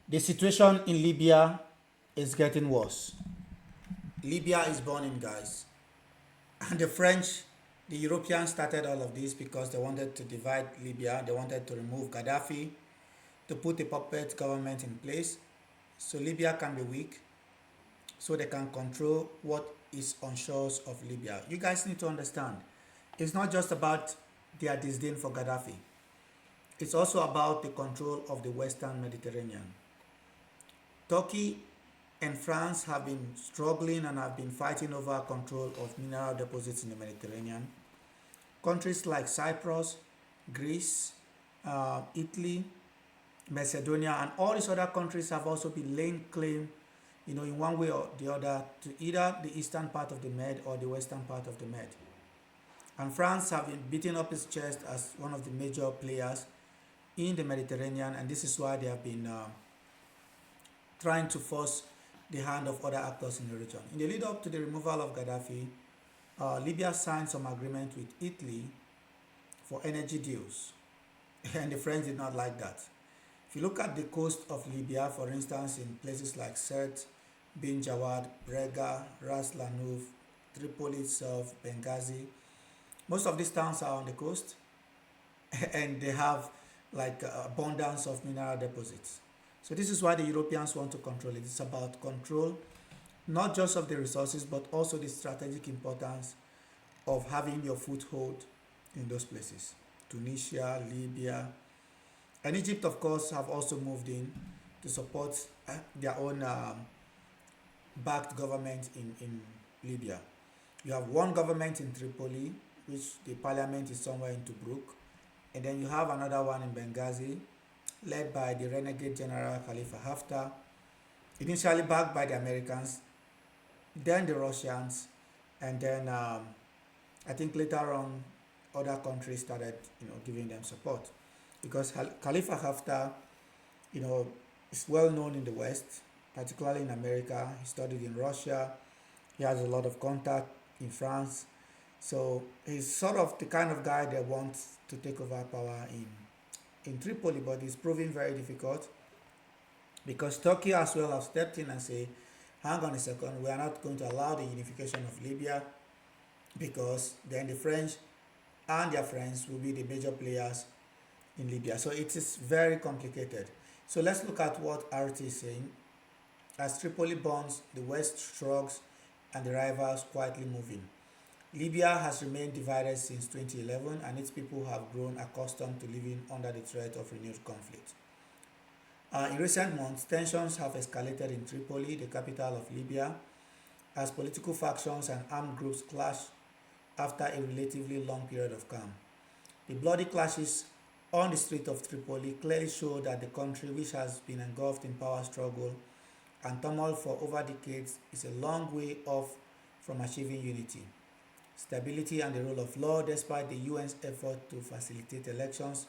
The situation in Libya is getting worse. Libya is burning, guys. And the French, the Europeans started all of this because they wanted to divide Libya. They wanted to remove Gaddafi, to put a puppet government in place so Libya can be weak, so they can control what is on shores of Libya. You guys need to understand, it's not just about their disdain for Gaddafi. It's also about the control of the Western Mediterranean. Turkey and France have been struggling and have been fighting over control of mineral deposits in the Mediterranean. Countries like Cyprus, Greece, Italy, Macedonia, and all these other countries have also been laying claim, in one way or the other, to either the eastern part of the Med or the western part of the Med. And France have been beating up its chest as one of the major players in the Mediterranean, and this is why they have been trying to force the hand of other actors in the region. In the lead up to the removal of Gaddafi, Libya signed some agreement with Italy for energy deals, and the French did not like that. If you look at the coast of Libya, for instance, in places like Sirte, Bin Jawad, Brega, Ras Lanuf, Tripoli itself, Benghazi, most of these towns are on the coast and they have like abundance of mineral deposits. So this is why the Europeans want to control it. It's about control not just of the resources but also the strategic importance of having your foothold in those places. Tunisia, Libya, and Egypt, of course, have also moved in to support their own backed government in Libya. You have one government in Tripoli, which the parliament is somewhere in Tobruk, and then you have another one in Benghazi, led by the renegade general Khalifa Haftar, initially backed by the Americans, then the Russians, and then I think later on other countries started, giving them support because Khalifa Haftar, is well known in the West, particularly in America. He studied in Russia. He has a lot of contact in France. So he's sort of the kind of guy that wants to take over power in Tripoli, but it's proving very difficult because Turkey as well have stepped in and say, hang on a second, we are not going to allow the unification of Libya because then the French and their friends will be the major players in Libya. So it is very complicated. So let's look at what RT is saying. As Tripoli burns, the West shrugs and the rivals quietly moving. Libya has remained divided since 2011 and its people have grown accustomed to living under the threat of renewed conflict. In recent months, tensions have escalated in Tripoli, the capital of Libya, as political factions and armed groups clash after a relatively long period of calm. The bloody clashes on the street of Tripoli clearly show that the country, which has been engulfed in power struggle and turmoil for over decades, is a long way off from achieving unity, stability, and the rule of law, despite the UN's effort to facilitate elections,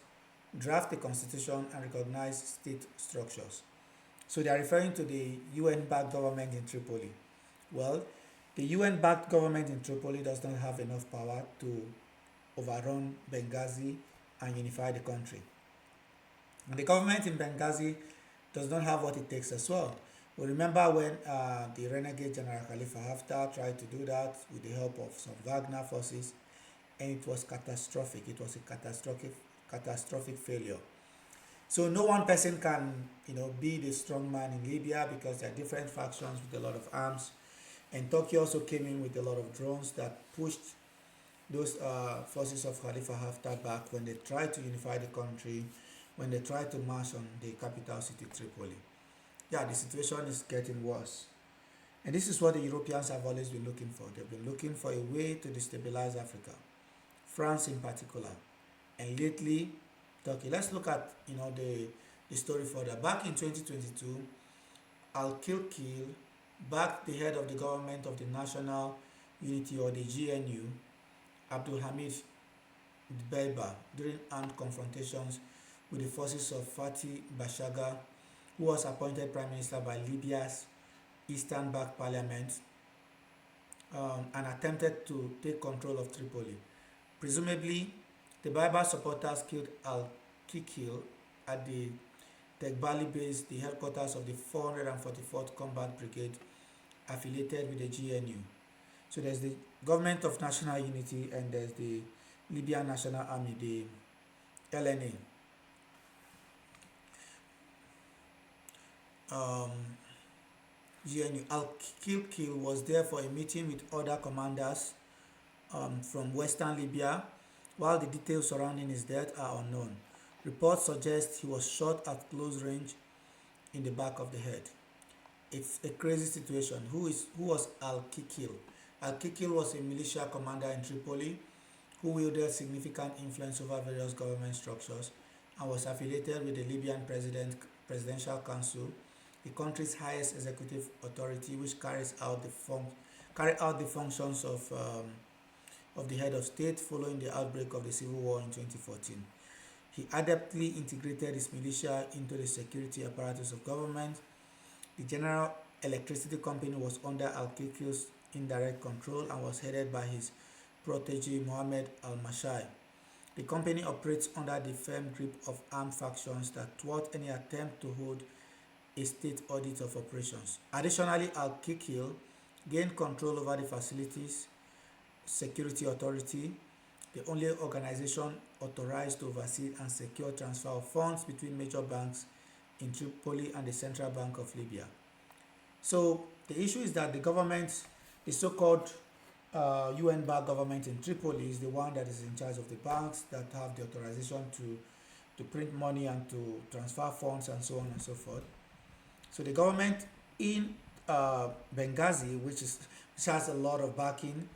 draft the constitution, and recognize state structures. So they are referring to the UN-backed government in Tripoli. Well, the UN-backed government in Tripoli does not have enough power to overrun Benghazi and unify the country. And the government in Benghazi does not have what it takes as well. We remember when the renegade General Khalifa Haftar tried to do that with the help of some Wagner forces, and it was catastrophic. It was a catastrophic failure. So no one person can, be the strong man in Libya because there are different factions with a lot of arms. And Turkey also came in with a lot of drones that pushed those forces of Khalifa Haftar back when they tried to unify the country, when they tried to march on the capital city Tripoli. Yeah, the situation is getting worse. And this is what the Europeans have always been looking for. They've been looking for a way to destabilize Africa, France in particular, and lately Turkey. Let's look at the story further. Back in 2022, Al-Kilkil backed the head of the government of the National Unity or the GNU, Abdul Hamid Dbeibah, during armed confrontations with the forces of Fatih Bashaga, who was appointed prime minister by Libya's Eastern-backed parliament, and attempted to take control of Tripoli. Presumably, the Dbeibah supporters killed al-Kikil at the Tegbali base, the headquarters of the 444th Combat Brigade, affiliated with the GNU. So there's the Government of National Unity and there's the Libyan National Army, the LNA. Um, GNU Al-Kilkil was there for a meeting with other commanders from Western Libya, while the details surrounding his death are unknown. Reports suggest he was shot at close range in the back of the head. It's a crazy situation. Who was Al-Kikil? Al-Kikil was a militia commander in Tripoli who wielded significant influence over various government structures and was affiliated with the Libyan Presidential Council, the country's highest executive authority, which carry out the functions of the head of state following the outbreak of the civil war in 2014. He adeptly integrated his militia into the security apparatus of government. The General Electricity Company was under Al-Kikil's indirect control and was headed by his protege Mohammed al-Mashai. The company operates under the firm grip of armed factions that thwart any attempt to hold a state audit of operations. Additionally, Al-Kikil gained control over the Facilities Security Authority, the only organization authorized to oversee and secure transfer of funds between major banks in Tripoli and the Central Bank of Libya. So the issue is that the government, the so-called UN-backed government in Tripoli, is the one that is in charge of the banks that have the authorization to print money and to transfer funds and so on and so forth. So the government in Benghazi, which has a lot of backing,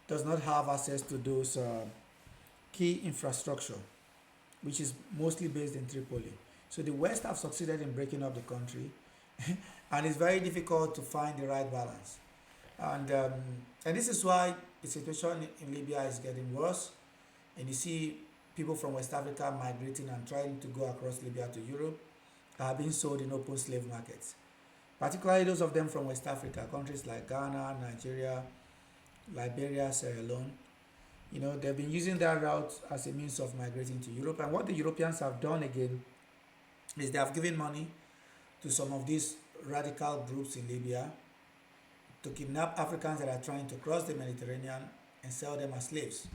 does not have access to those key infrastructure, which is mostly based in Tripoli. So the West have succeeded in breaking up the country, and it's very difficult to find the right balance. And this is why the situation in Libya is getting worse. And you see people from West Africa migrating and trying to go across Libya to Europe are being sold in open slave markets. Particularly those of them from West Africa, countries like Ghana, Nigeria, Liberia, Sierra Leone. You know, they've been using that route as a means of migrating to Europe. And what the Europeans have done again is they have given money to some of these radical groups in Libya to kidnap Africans that are trying to cross the Mediterranean and sell them as slaves.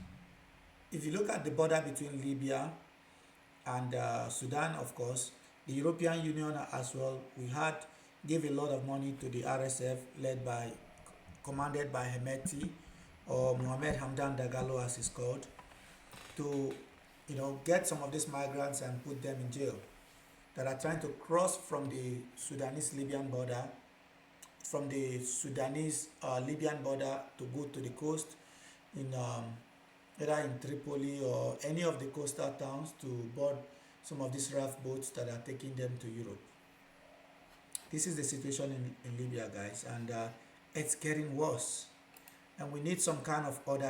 If you look at the border between Libya and Sudan, of course, the European Union as well, gave a lot of money to the RSF commanded by Hemeti, or Mohammed Hamdan Dagalo as he's called, to get some of these migrants and put them in jail that are trying to cross from the Sudanese-Libyan border, from the Sudanese-Libyan border to go to the coast in either in Tripoli or any of the coastal towns to board some of these raft boats that are taking them to Europe. This is the situation in Libya, guys, and it's getting worse. And we need some kind of order